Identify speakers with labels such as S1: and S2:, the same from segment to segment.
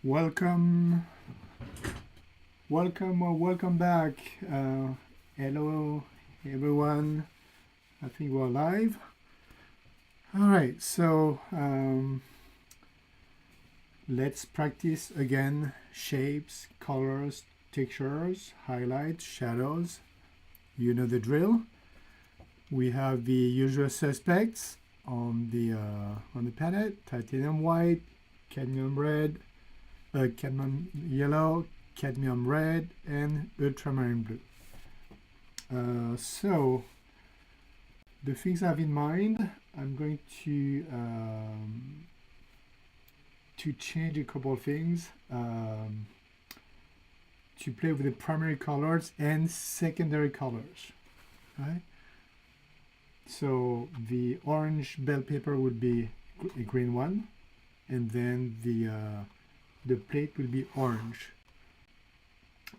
S1: Welcome, welcome back. Hello, everyone. I think we're live. All right, so let's practice again shapes, colors, textures, highlights, shadows. You know the drill. We have the usual suspects on the palette: titanium white, cadmium red, cadmium yellow, cadmium red, and ultramarine blue. So the things I have in mind, I'm going to change a couple of things, to play with the primary colors and secondary colors, right? So the orange bell pepper would be a green one, and then the plate will be orange,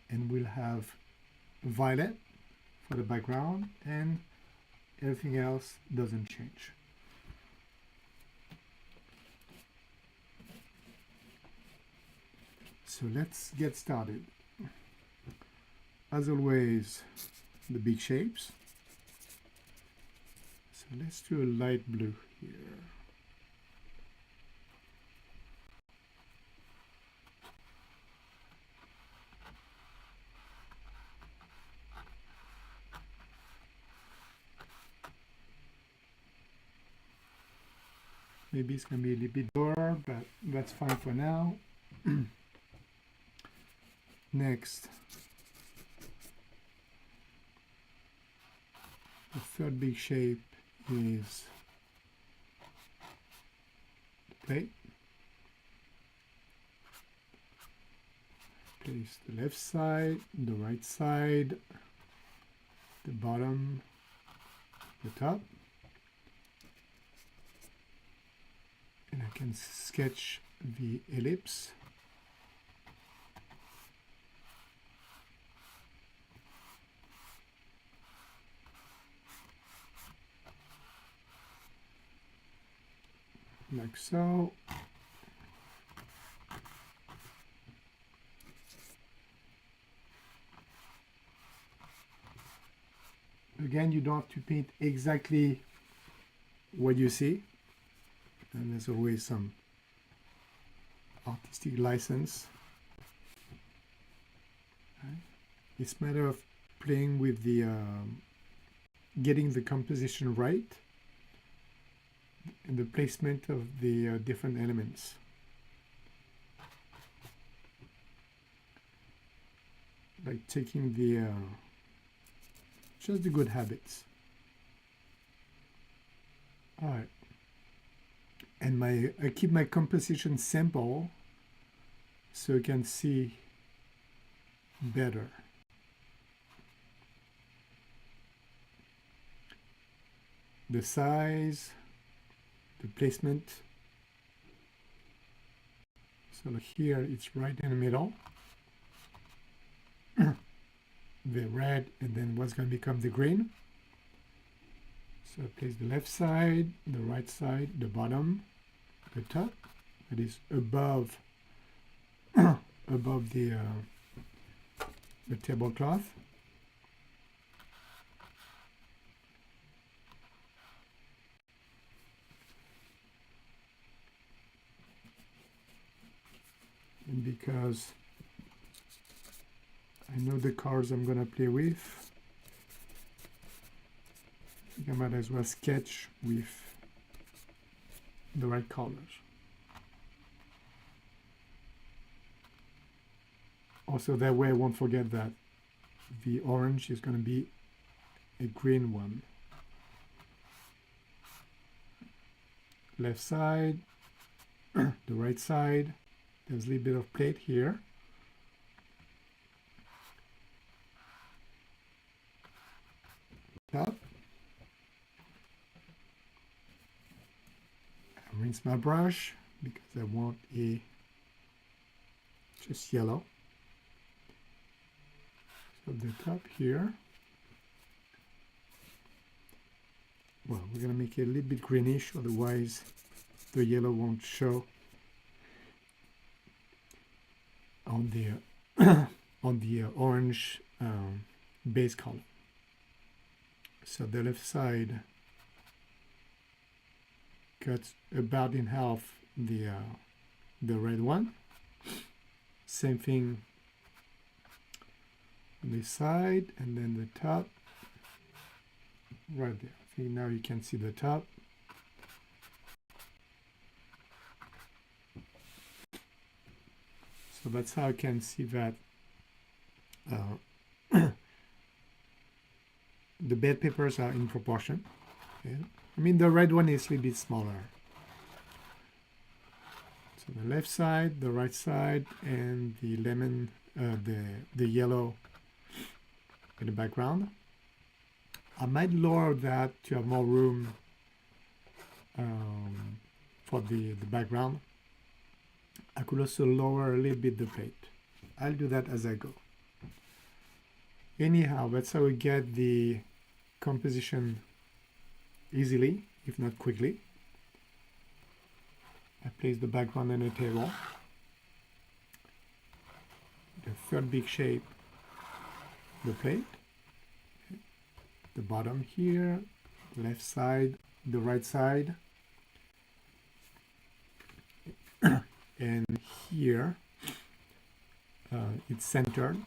S1: and we'll have violet for the background, and everything else doesn't change. So let's get started. As always, the big shapes. So let's do a light blue here. Maybe it's going to be a little bit duller, but that's fine for now. Next, the third big shape is the plate. Place the left side, the right side, the bottom, the top. And I can sketch the ellipse. Like so. Again, you don't have to paint exactly what you see. And there's always some artistic license. Okay. It's a matter of playing with the, getting the composition right and the placement of the different elements. Like taking the, just the good habits. All right. And I keep my composition simple so you can see better. The size, the placement. So here it's right in the middle. The red, and then what's going to become the green. So I place the left side, the right side, the bottom, the top, that is above above the tablecloth. And because I know the colors I'm going to play with, I think I might as well sketch with the right colors. Also, that way I won't forget that the orange is going to be a green one. Left side, the right side, there's a little bit of plate here. Top. I rinse my brush because I want a just yellow. So the top here. Well, we're going to make it a little bit greenish, otherwise the yellow won't show. on the on the orange base color. So the left side cuts about in half the red one. Same thing on this side, and then the top right there. I think now you can see the top. So that's how I can see that the bed papers are in proportion. Okay. I mean, the red one is a little bit smaller. So the left side, the right side, and the lemon, the yellow in the background. I might lower that to have more room for the background. I could also lower a little bit the plate. I'll do that as I go. Anyhow, that's how we get the composition easily, if not quickly. I place the background on the table. The third big shape, the plate. The bottom here, left side, the right side. And here, it's centered.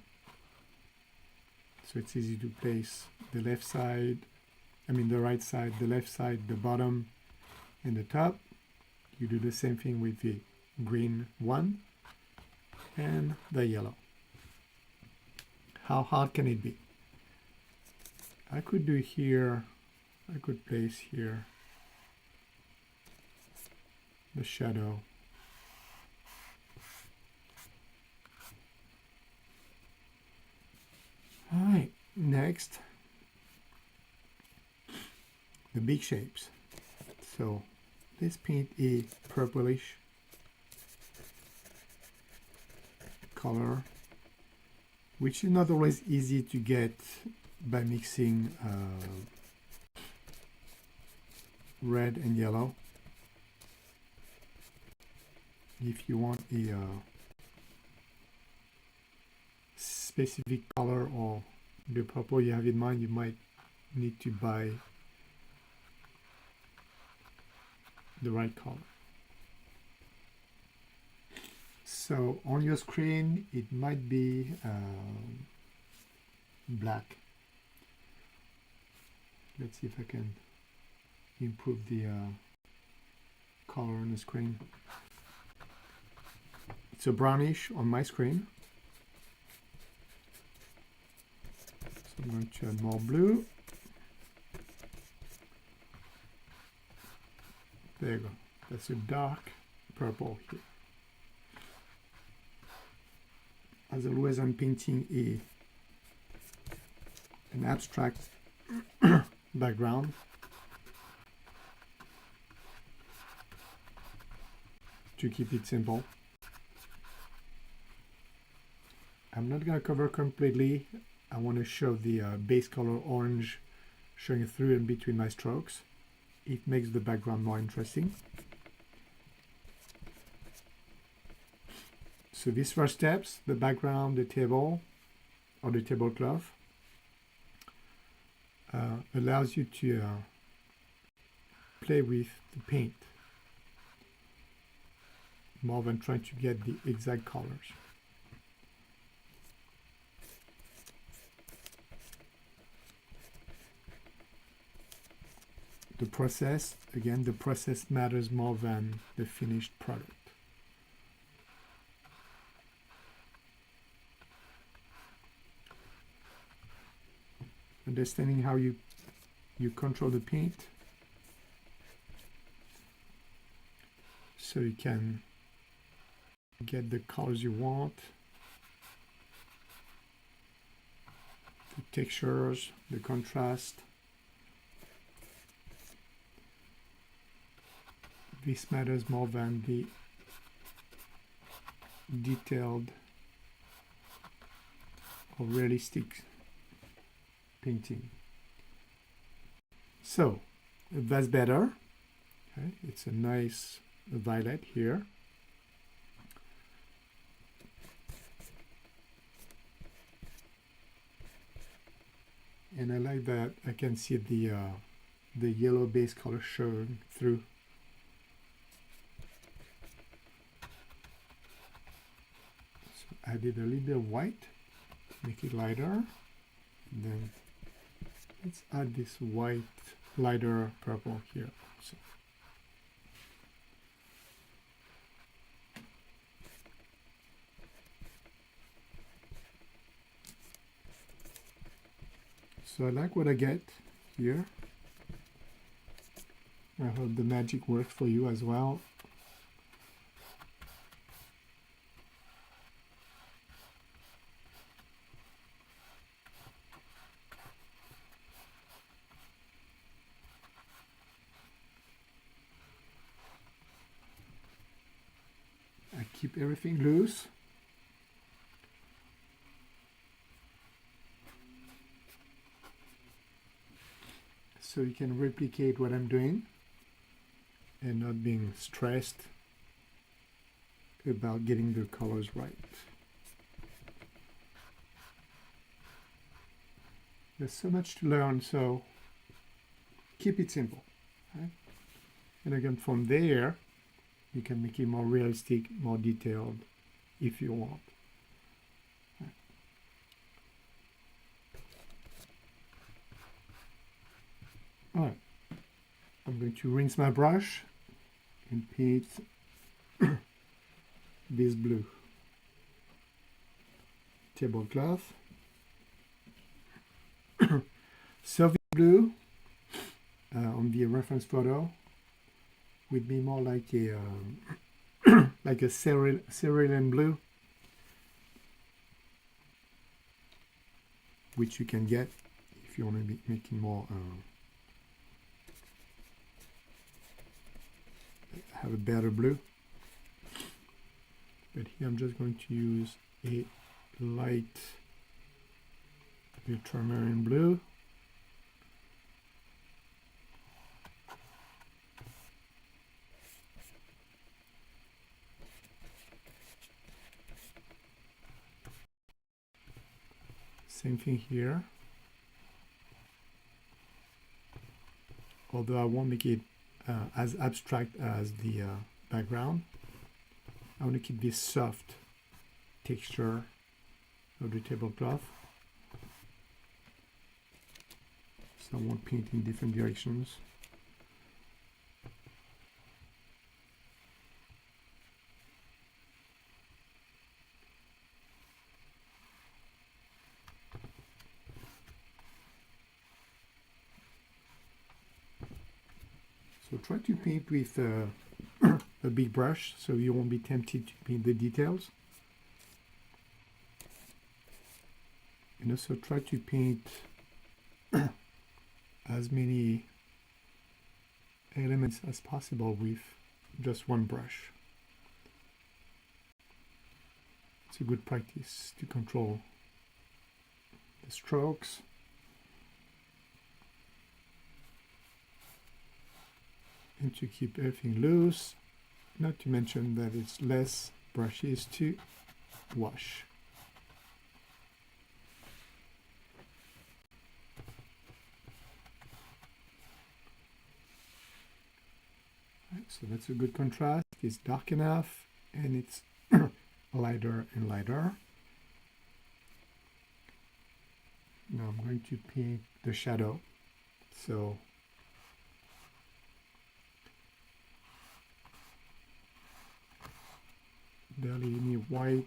S1: So it's easy to place the left side, the right side, the left side, the bottom, and the top. You do the same thing with the green one and the yellow. How hard can it be? I could do here, I could place here the shadow. All right, next, the big shapes. So this paint is purplish color, which is not always easy to get by mixing red and yellow. If you want a specific color or the purple you have in mind, you might need to buy the right color. So on your screen it might be black. Let's see if I can improve the color on the screen. It's a brownish on my screen. So I'm going to add more blue. There you go. That's a dark purple here. As always, I'm painting an abstract background. To keep it simple. I'm not going to cover completely. I want to show the base color orange showing through and between my strokes. It makes the background more interesting. So these first steps, the background, the table, or the tablecloth, allows you to play with the paint more than trying to get the exact colors. The process, again, the process matters more than the finished product. Understanding how you control the paint so you can get the colors you want, the textures, the contrast. This matters more than the detailed or realistic painting. So that's better. Okay, it's a nice violet here. And I like that I can see the yellow base color showing through. So I did a little bit of white, make it lighter. And then let's add this white, lighter purple here. So I like what I get here. I hope the magic works for you as well. I keep everything loose. So you can replicate what I'm doing and not being stressed about getting the colors right. There's so much to learn, so keep it simple. Right? And again, from there, you can make it more realistic, more detailed if you want. All right, I'm going to rinse my brush and paint this blue tablecloth. Soviet blue on the reference photo would be more like a like a cerulean blue, which you can get if you want to be making more have a better blue. But here I'm just going to use a light ultramarine blue. Same thing here. Although I won't make it as abstract as the background. I want to keep this soft texture of the tablecloth. So I won't paint in different directions. So try to paint with a big brush so you won't be tempted to paint the details. And also try to paint as many elements as possible with just one brush. It's a good practice to control the strokes. And to keep everything loose, not to mention that it's less brushes to wash. Right, so that's a good contrast. It's dark enough and it's lighter and lighter. Now I'm going to paint the shadow. So barely any white.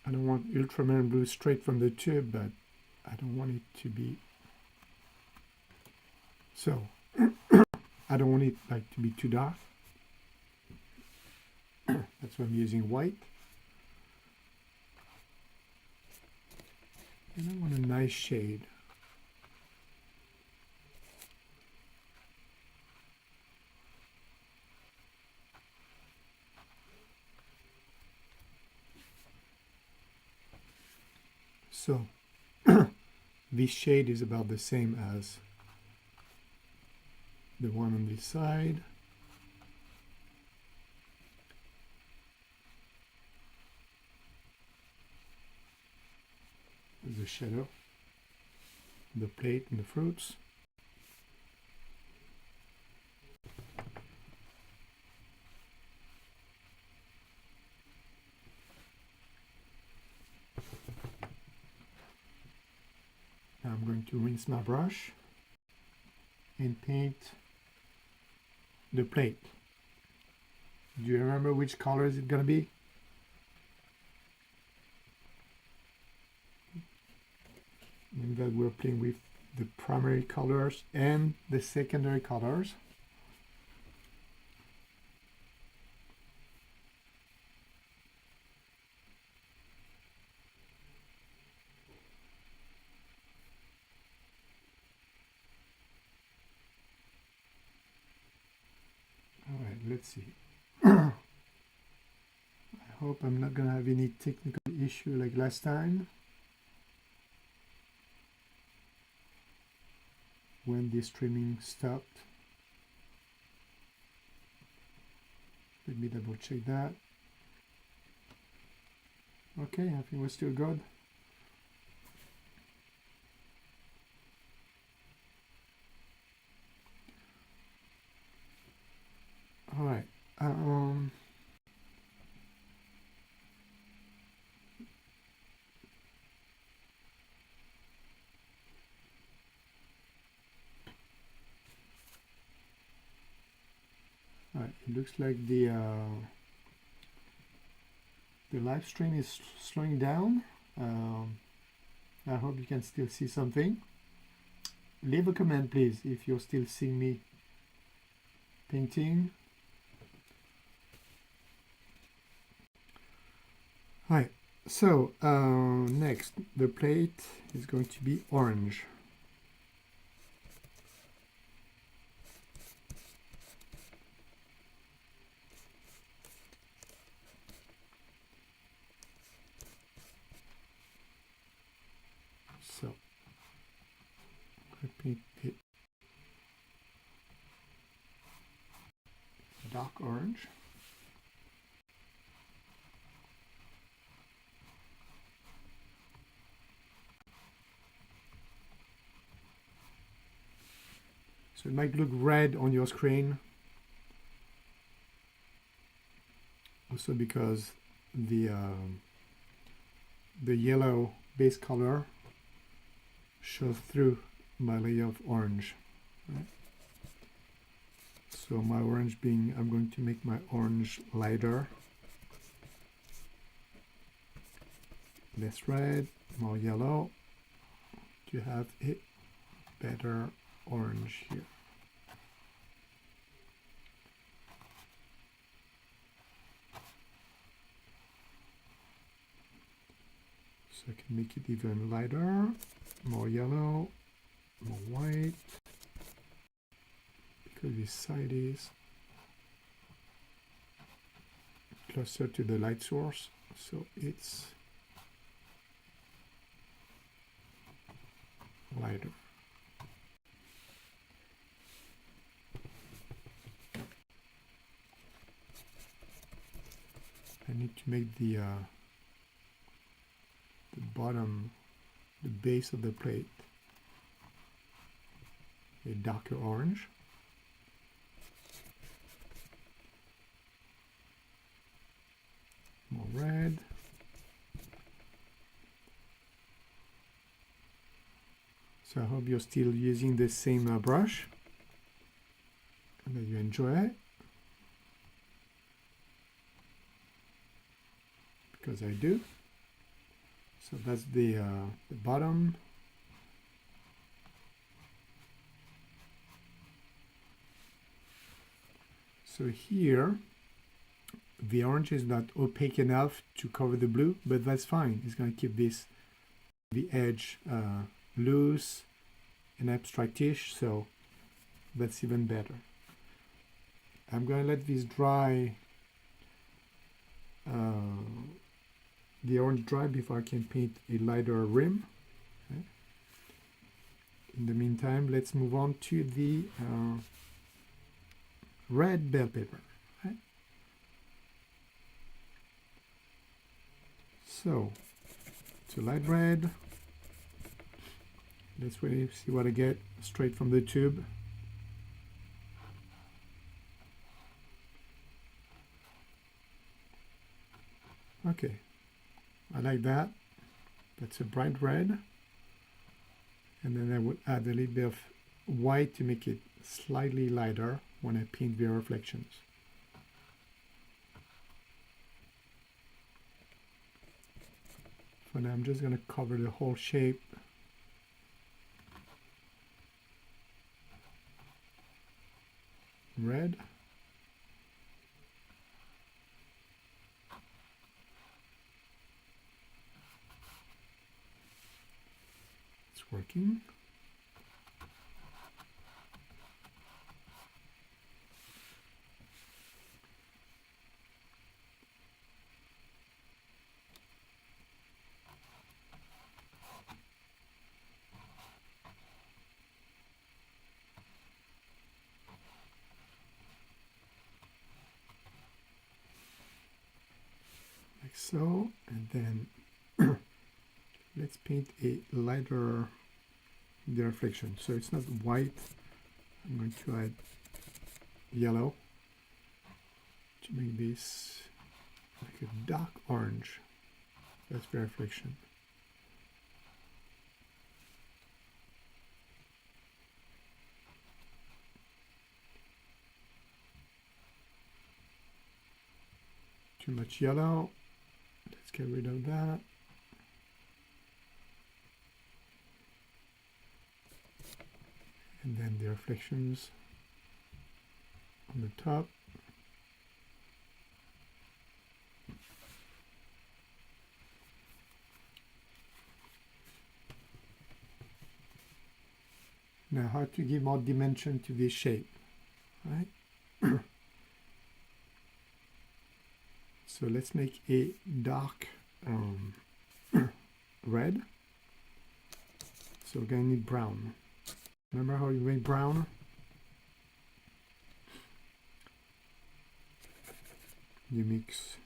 S1: I don't want ultramarine blue straight from the tube, but I don't want it to be so. I don't want it like to be too dark. That's why I'm using white. And I want a nice shade. So this shade is about the same as the one on this side. the shadow, the plate and the fruits. Now I'm going to rinse my brush and paint the plate. Do you remember which color is it going to be? And that we're playing with the primary colors and the secondary colors. All right, let's see. I hope I'm not going to have any technical issue like last time when the streaming stopped. Let me double check that. Okay, I think we're still good. All right. All right. It looks like the live stream is slowing down. I hope you can still see something. Leave a comment, please, if you're still seeing me painting. All right, so next, the plate is going to be orange. So, I paint it dark orange. So it might look red on your screen, also because the yellow base color shows through my layer of orange. Right? So my orange being, I'm going to make my orange lighter, less red, more yellow, to have a better orange here. So I can make it even lighter, more yellow, more white, because this side is closer to the light source, so it's lighter. I need to make the bottom, the base of the plate, a darker orange. More red. So I hope you're still using the same brush and that you enjoy it, because I do. So that's the bottom. So here, the orange is not opaque enough to cover the blue, but that's fine. It's going to keep this, the edge loose and abstractish, so that's even better. I'm going to let this dry, the orange dry, before I can paint a lighter rim. Okay. In the meantime, let's move on to the red bell pepper. Okay. So, it's a light red, Let's really see what I get straight from the tube. Okay, I like that. That's a bright red. And then I would add a little bit of white to make it slightly lighter when I paint the reflections. For now, I'm just going to cover the whole shape. Red. It's working. Like so, and then let's paint a lighter the reflection. So it's not white. I'm going to add yellow to make this like a dark orange. That's the reflection. Too much yellow. Let's get rid of that. And then the reflections on the top. Now, how to give more dimension to this shape, right? So let's make a dark red. So we're going to need brown. Remember how you make brown? You mix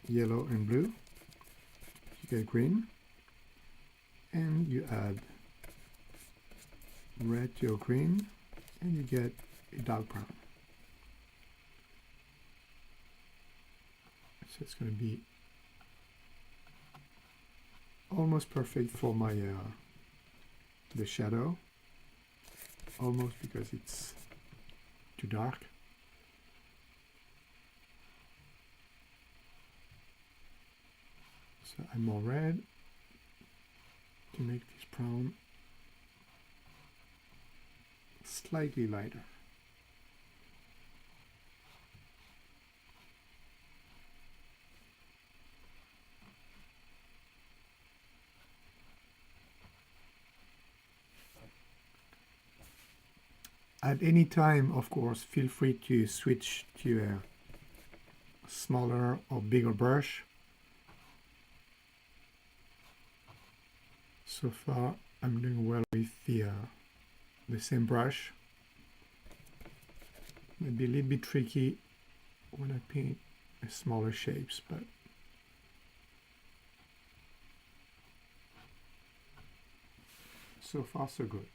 S1: yellow and blue, you get green, and you add red to your green, and you get a dark brown. So it's going to be almost perfect for my the shadow. Almost, because it's too dark. So add more red to make this brown slightly lighter. At any time, of course, feel free to switch to a smaller or bigger brush. So far, I'm doing well with the same brush. Might be a little bit tricky when I paint smaller shapes, but so far so good.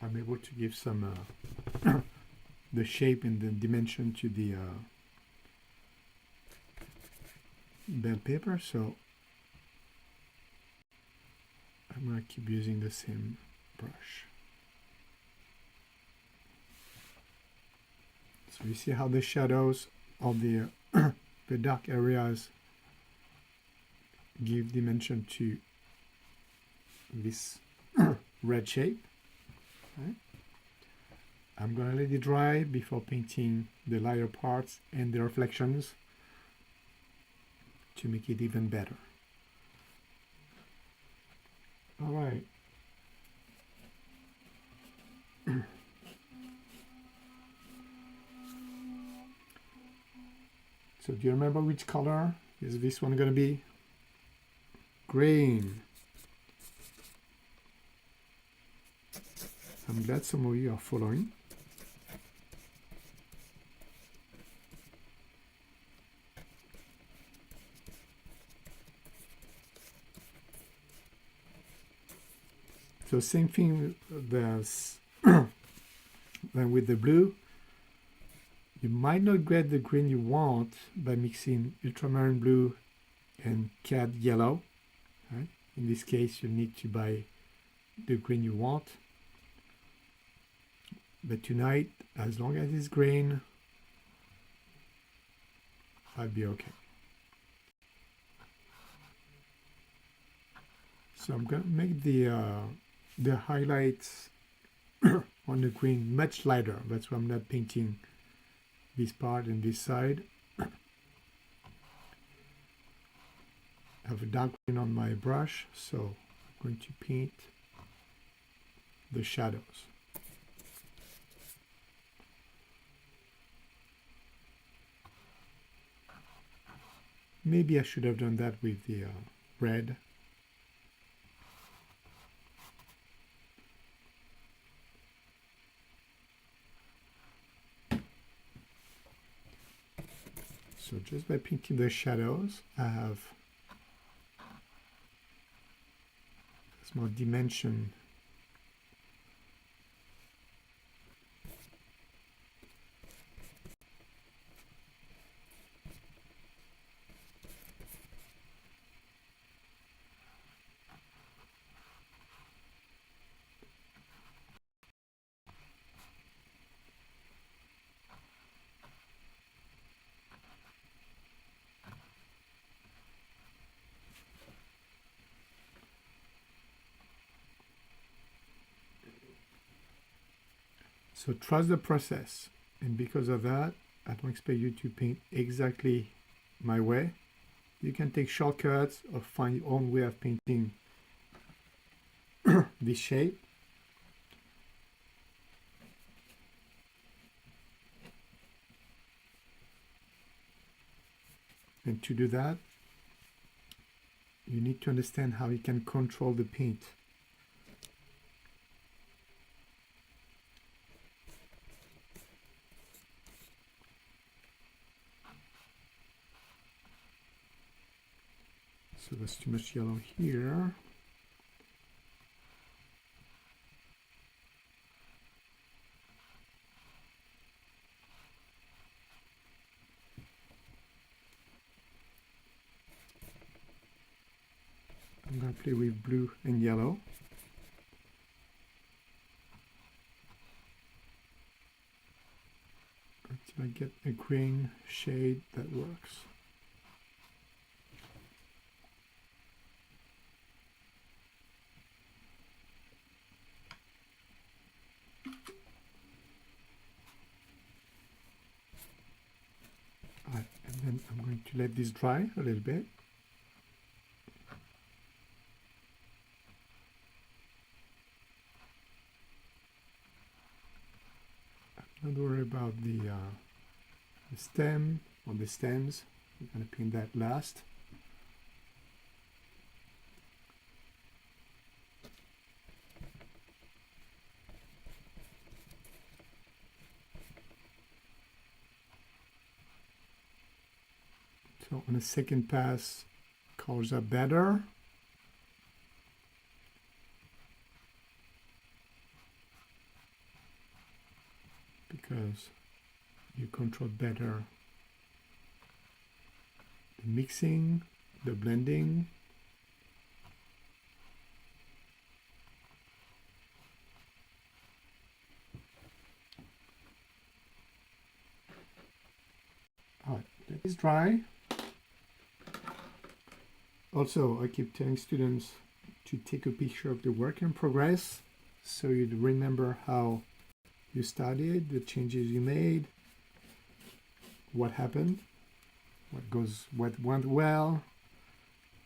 S1: I'm able to give some the shape and the dimension to the bell paper, so I'm going to keep using the same brush. So you see how the shadows of the the dark areas give dimension to this red shape. Right. I'm going to let it dry before painting the lighter parts and the reflections to make it even better. All right. So do you remember which color is this one going to be? Green. I'm glad some of you are following. So same thing with with the blue. You might not get the green you want by mixing ultramarine blue and cad yellow. Right? In this case, you need to buy the green you want. But tonight, as long as it's green, I'll be okay. So I'm going to make the highlights on the green much lighter. That's why I'm not painting this part and this side. I have a dark green on my brush, so I'm going to paint the shadows. Maybe I should have done that with the red. So just by painting the shadows, I have more dimension. So trust the process, and because of that, I don't expect you to paint exactly my way. You can take shortcuts or find your own way of painting this shape. And to do that, you need to understand how you can control the paint. So there's too much yellow here. I'm going to play with blue and yellow. Until I get a green shade that works. And then I'm going to let this dry a little bit. Don't worry about the stem or the stems. We're going to paint that last. So on the second pass, colors are better. Because you control better the mixing, the blending. All right, that is dry. Also, I keep telling students to take a picture of the work in progress so you'd remember how you started, the changes you made, what happened, what went well,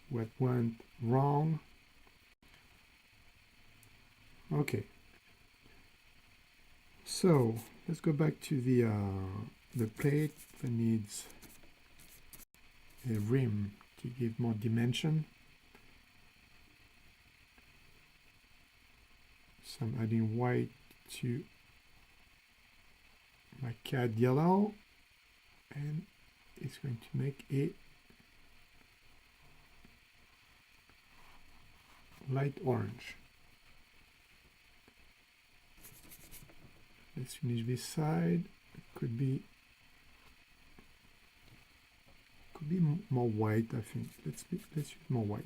S1: what went wrong. Okay. So let's go back to the plate that needs a rim to give more dimension. So I'm adding white to my cad yellow, and it's going to make a light orange. Let's finish this side. It could be more white, I think. Let's use more white.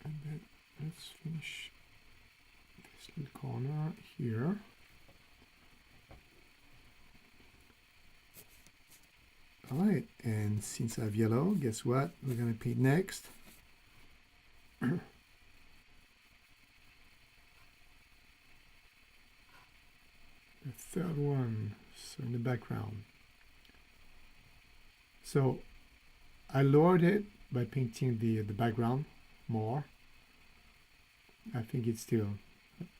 S1: And then let's finish this little corner here. All right, and since I have yellow, guess what? We're going to paint next. The third one, so in the background. So I lowered it by painting the background more. I think it's still,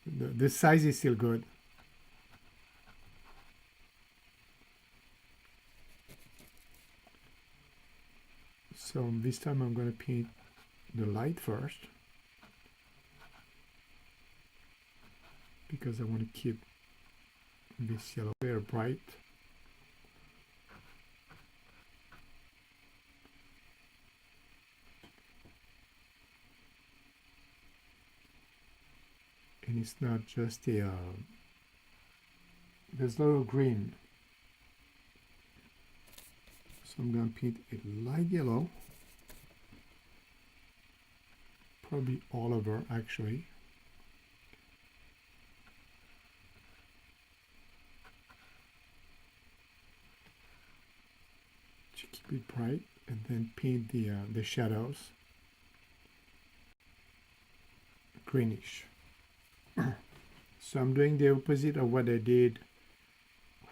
S1: the size is still good. So this time I'm going to paint the light first, because I want to keep this yellow very bright. And it's not just a, there's a little green. So I'm going to paint a light yellow, probably all over actually. To keep it bright, and then paint the shadows greenish. So I'm doing the opposite of what I did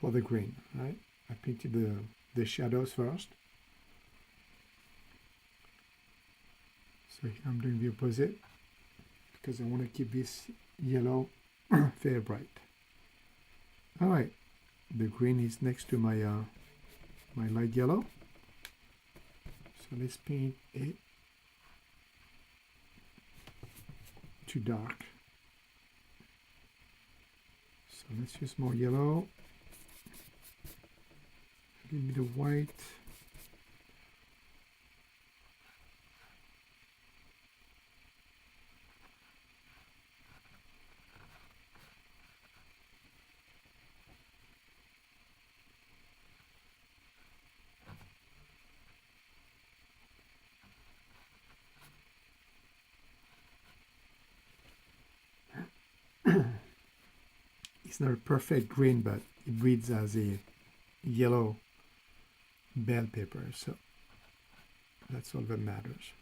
S1: for the green, right? I painted the shadows first. So here I'm doing the opposite, because I want to keep this yellow very bright. All right, the green is next to my my light yellow. So let's paint it too dark. So let's use more yellow, a little bit of white. It's not a perfect green, but it reads as a yellow bell pepper, so that's all that matters.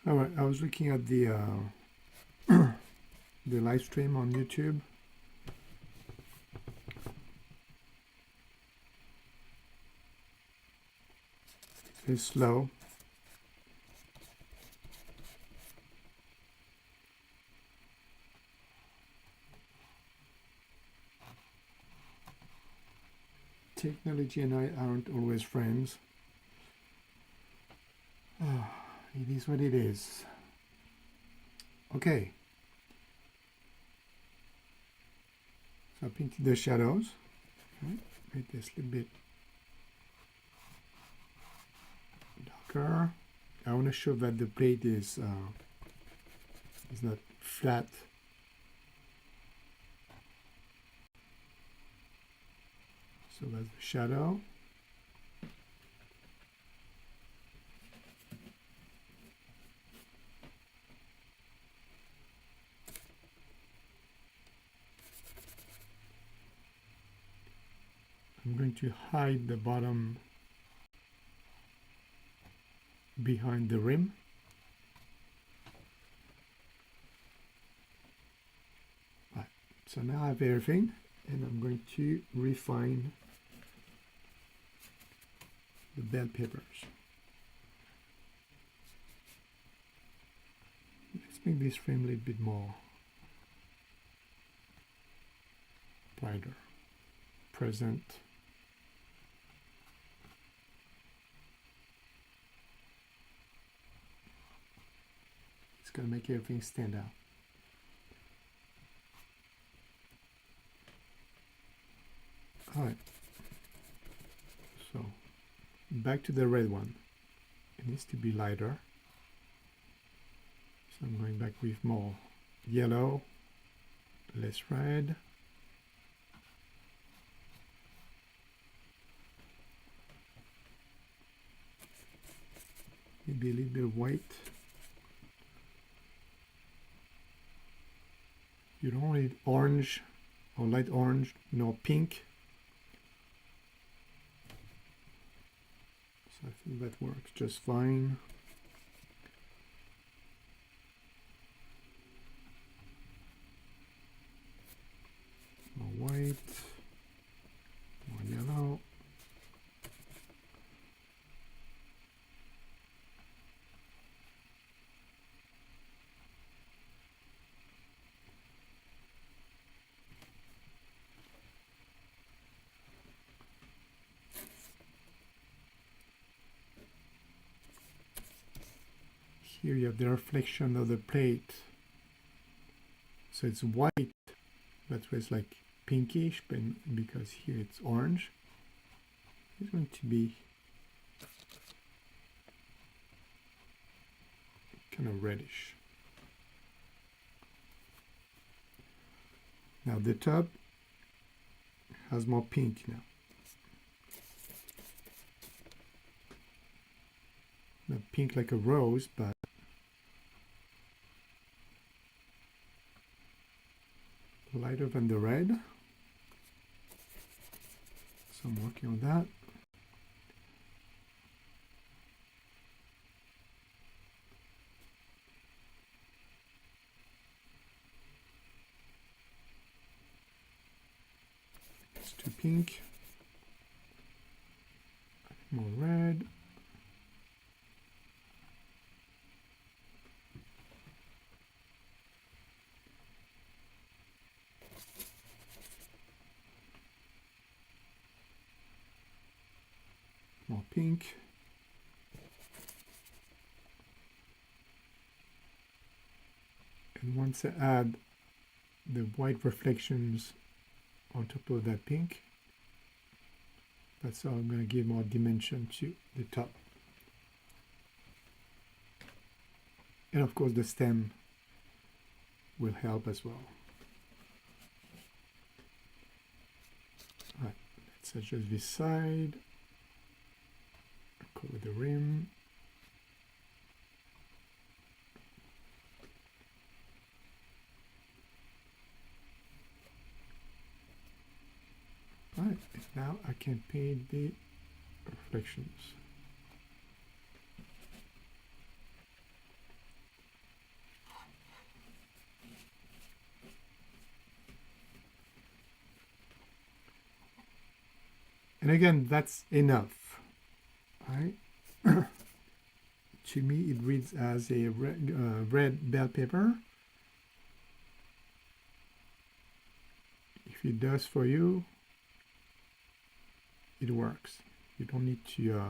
S1: All right, I was looking at the the live stream on YouTube. It's slow. Technology and I aren't always friends. It is what it is. Okay. So I painted the shadows. Okay. Make this a little bit darker. I want to show that the plate is not flat. So that's the shadow. I'm going to hide the bottom behind the rim. So now I have everything, and I'm going to refine the bell peppers. Let's make this frame a little bit more brighter, present. It's going to make everything stand out. All right, so back to the red one. It needs to be lighter. So I'm going back with more yellow, less red. Maybe a little bit of white. You don't need orange or light orange, nor pink. So I think that works just fine. More white, more yellow. Here you have the reflection of the plate. So it's white, but it's like pinkish, but because here it's orange, it's going to be kind of reddish. Now the top has more pink now. Not pink like a rose, but lighter than the red. So I'm working on that. It's too pink. More red. More pink. And once I add the white reflections on top of that pink, that's how I'm going to give more dimension to the top. And of course the stem will help as well. All right, let's adjust this side. Cover the rim. Right, now I can paint the reflections. And again, that's enough. Right? To me, it reads as a red bell pepper. If it does for you, it works. You don't need to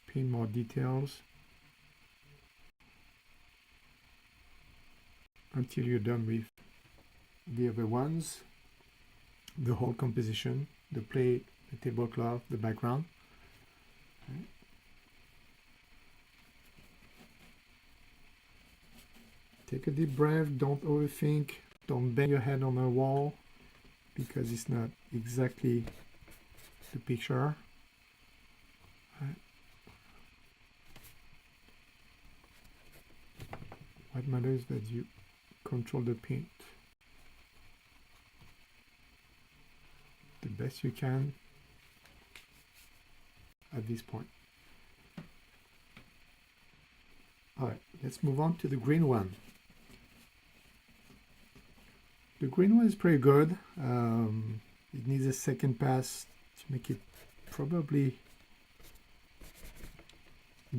S1: paint more details until you're done with the other ones, the whole composition, the plate, the tablecloth, the background. Okay. Take a deep breath, don't overthink, don't bang your head on a wall because it's not exactly the picture. Right. What matters is that you control the paint the best you can at this point. All right, let's move on to the green one. The green one is pretty good. It needs a second pass to make it probably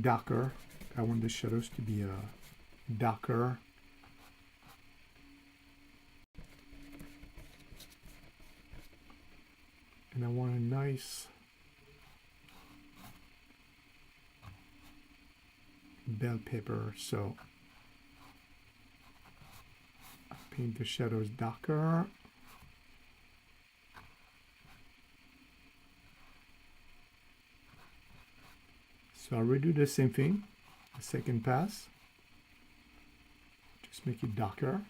S1: darker. I want the shadows to be darker. And I want a nice bell pepper, so I paint the shadows darker. So I'll redo the same thing, the second pass, just make it darker.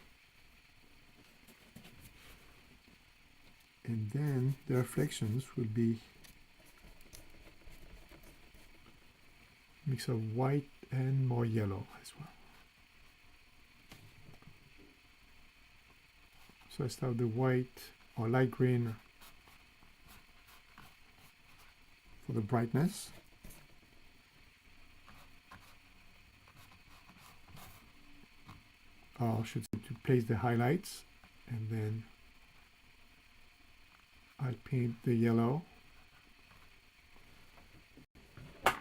S1: And then the reflections will be a mix of white and more yellow as well. So I start with the white or light green for the brightness. Or I should say to place the highlights, and then I'll paint the yellow. To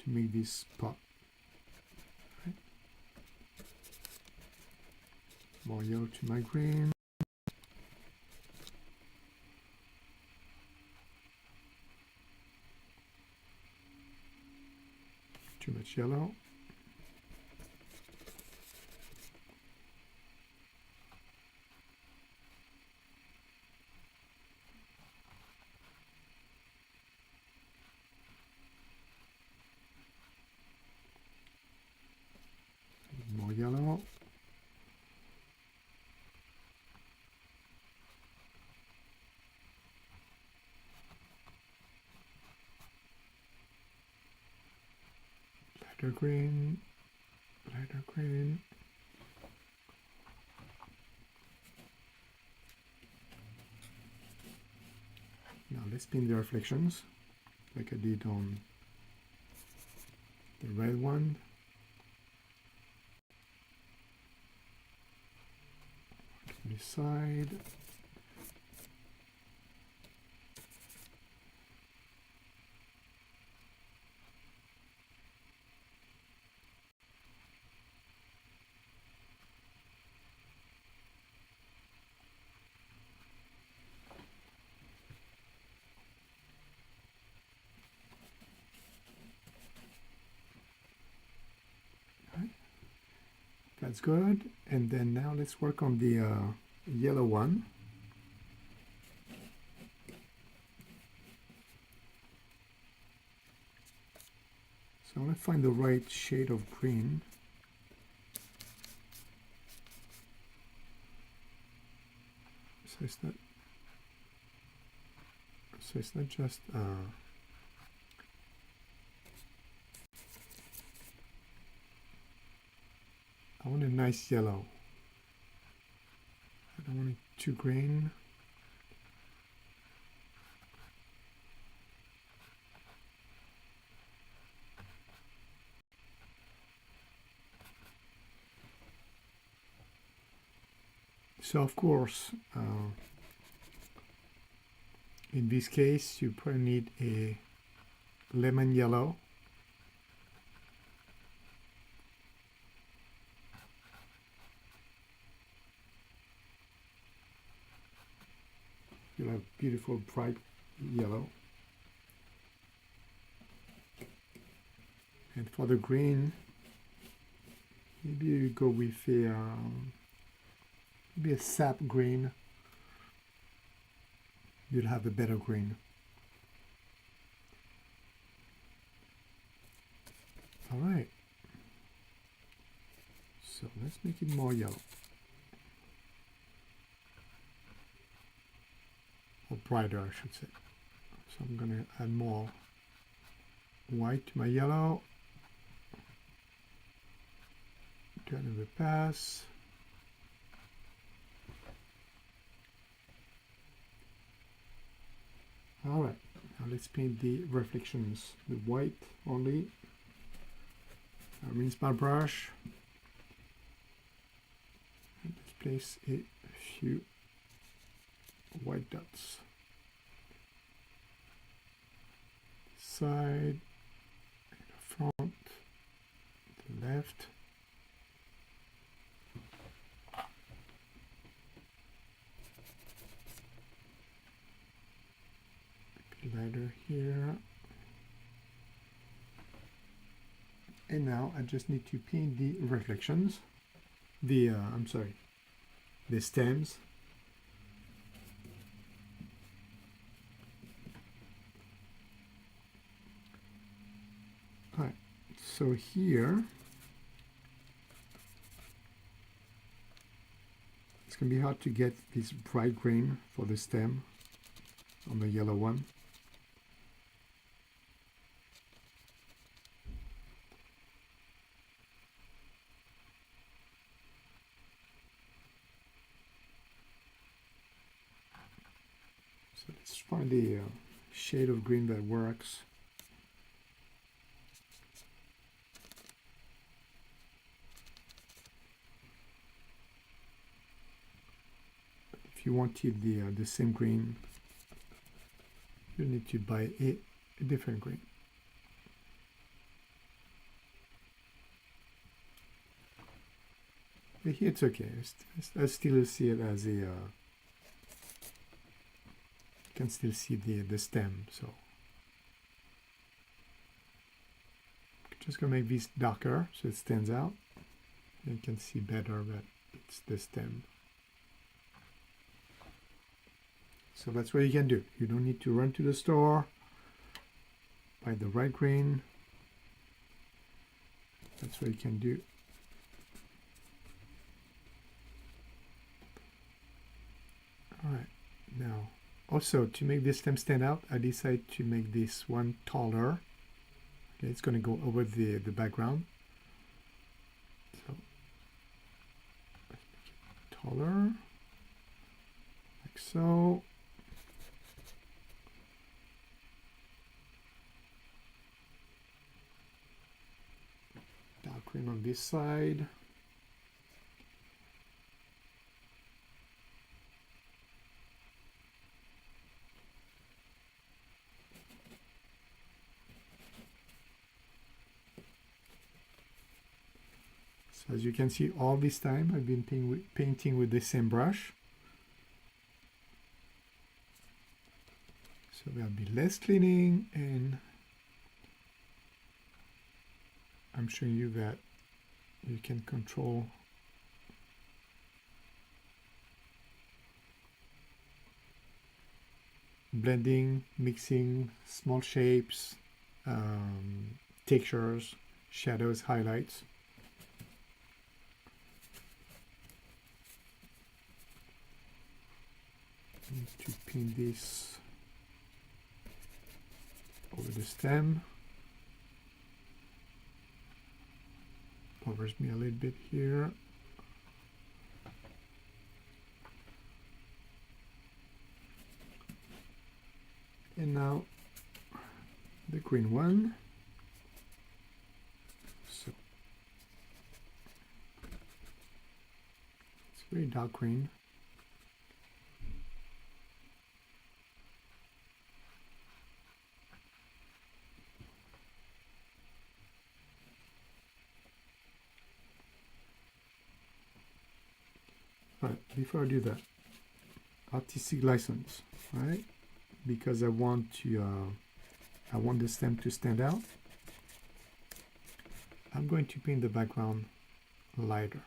S1: make this pop. Right. More yellow to my green. Too much yellow. More yellow. Lighter green, lighter green. Now let's paint the reflections like I did on the red one. On this side. That's good. And then now let's work on the yellow one. So I want to find the right shade of green. So it's not just I want a nice yellow. I don't want it too green. So of course, in this case, you probably need a lemon yellow. You'll have beautiful bright yellow. And for the green, maybe you go with maybe a sap green. You'll have a better green. All right. So let's make it more yellow. Or brighter, I should say. So I'm going to add more white to my yellow. Do another pass. All right, now let's paint the reflections with white only. I rinse my brush. place a few white dots. Side, front, the left. Lighter here. And now I just need to paint the reflections, the the stems. All right, so here it's gonna be hard to get this bright green for the stem on the yellow one. So let's find the shade of green that works. If you wanted the same green, you need to buy a different green. But here it's okay. I still see it as a you can still see the stem, so just gonna make this darker so it stands out. You can see better that it's the stem. So that's what you can do. You don't need to run to the store, buy the right green. That's what you can do. All right, now also to make this stem stand out, I decided to make this one taller. Okay, it's going to go over the background. So let's make it taller, like so. Dark green on this side. So as you can see, all this time I've been painting with the same brush. So there'll be less cleaning, and I'm showing you that you can control blending, mixing, small shapes, textures, shadows, highlights. I need to pin this over the stem. Covers me a little bit here. And now the green one. So it's very dark green. Right, before I do that, artistic license, right? Because I want the stem to stand out. I'm going to paint the background lighter.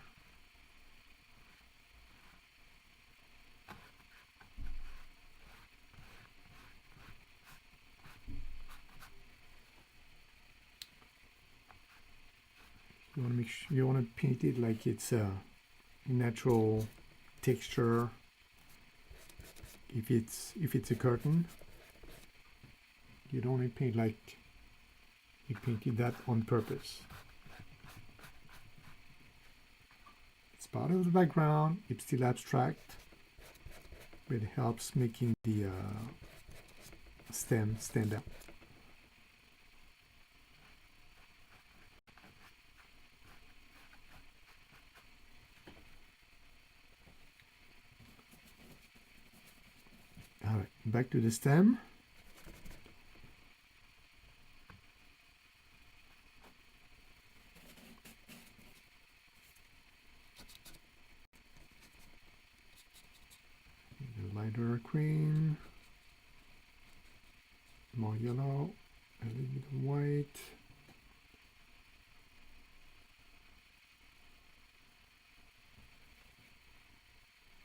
S1: You want to make sure you want to paint it like it's a natural texture. If it's a curtain, you don't want to paint like you painted that on purpose. It's part of the background. It's still abstract, but it helps making the stem stand out. back to the stem. Lighter green, more yellow, a little bit of white.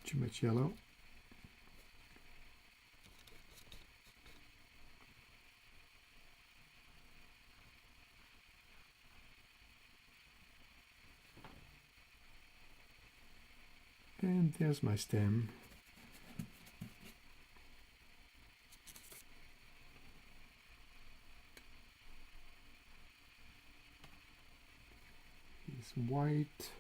S1: Too much yellow. And there's my stem. It's white.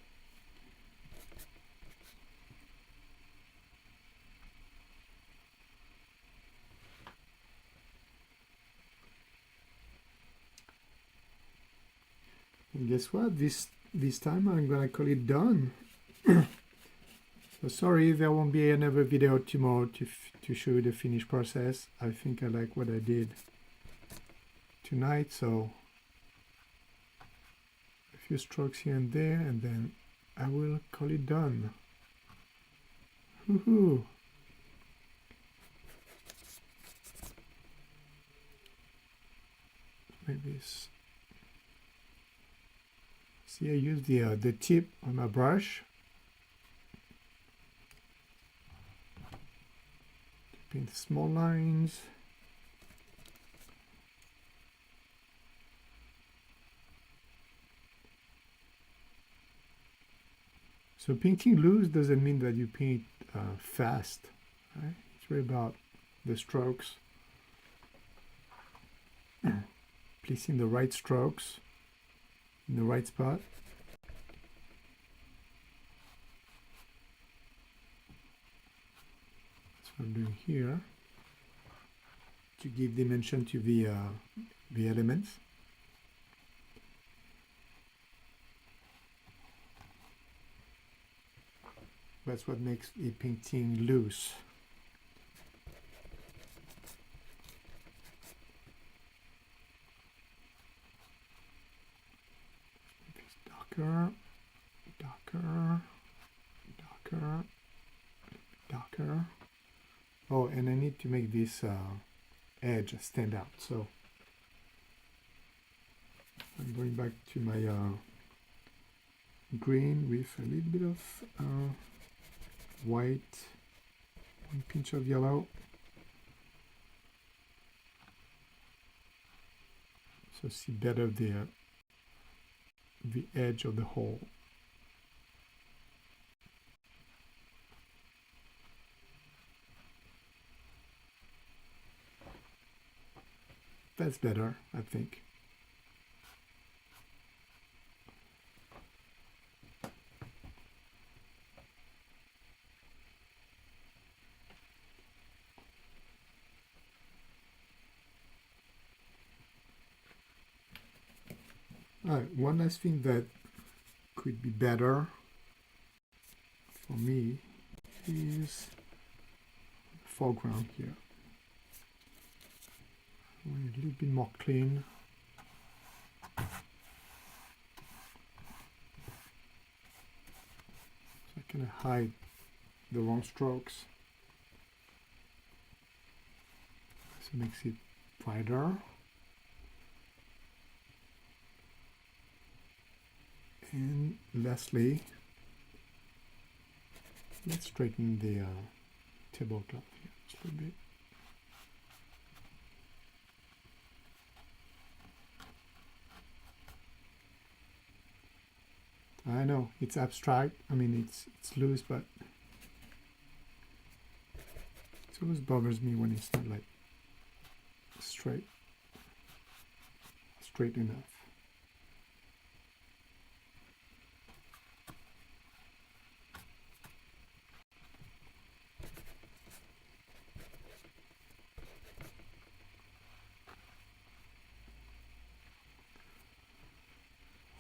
S1: And guess what? This time I'm gonna call it done. So sorry, there won't be another video tomorrow to show you the finished process. I think I like what I did tonight, so a few strokes here and there, and then I will call it done. Woohoo! Like this. See, I use the tip on my brush to paint small lines. So painting loose doesn't mean that you paint fast, right? It's really about the strokes, placing the right strokes in the right spot. That's what I'm doing here to give dimension to the elements. That's what makes a painting loose. Darker, darker, darker, darker. Oh, and I need to make this edge stand out. So I'm going back to my green with a little bit of white, one pinch of yellow. So see better the edge of the hole. That's better, I think. All right, one last thing that could be better for me is the foreground here. I want it a little bit more clean. So I can hide the wrong strokes. So it makes it brighter. And lastly, let's straighten the tablecloth here just a little bit. I know it's abstract. I mean, it's loose, but it always bothers me when it's not like straight enough.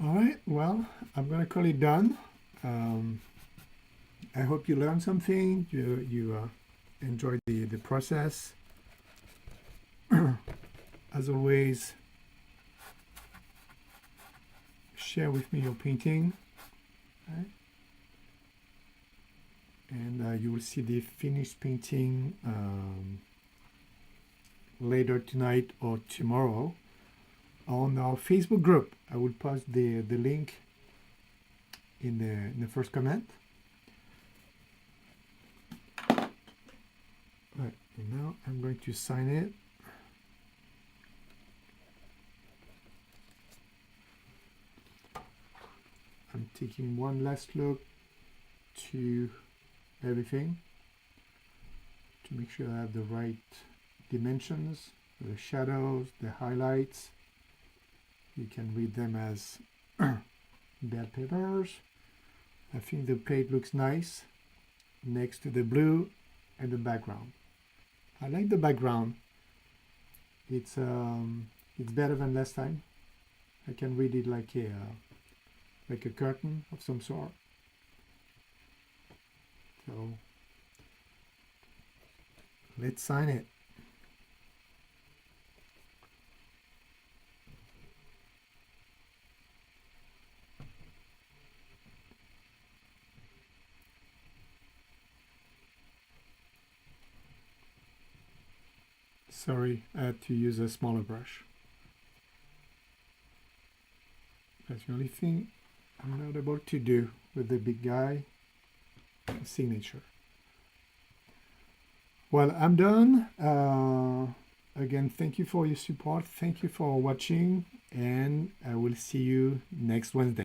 S1: All right, well, I'm gonna call it done. I hope you learned something. You enjoyed the process. As always, share with me your painting, right? And you will see the finished painting later tonight or tomorrow on our Facebook group. I will post the link in the first comment. Right, and now I'm going to sign it. I'm taking one last look to everything to make sure I have the right dimensions, the shadows, the highlights. You can read them as bell peppers. I think the plate looks nice next to the blue and the background. I like the background. It's better than last time. I can read it like a curtain of some sort. So let's sign it. Sorry, I had to use a smaller brush. That's the only thing I'm not able to do with the big guy signature. Well, I'm done. Again, thank you for your support. Thank you for watching, and I will see you next Wednesday.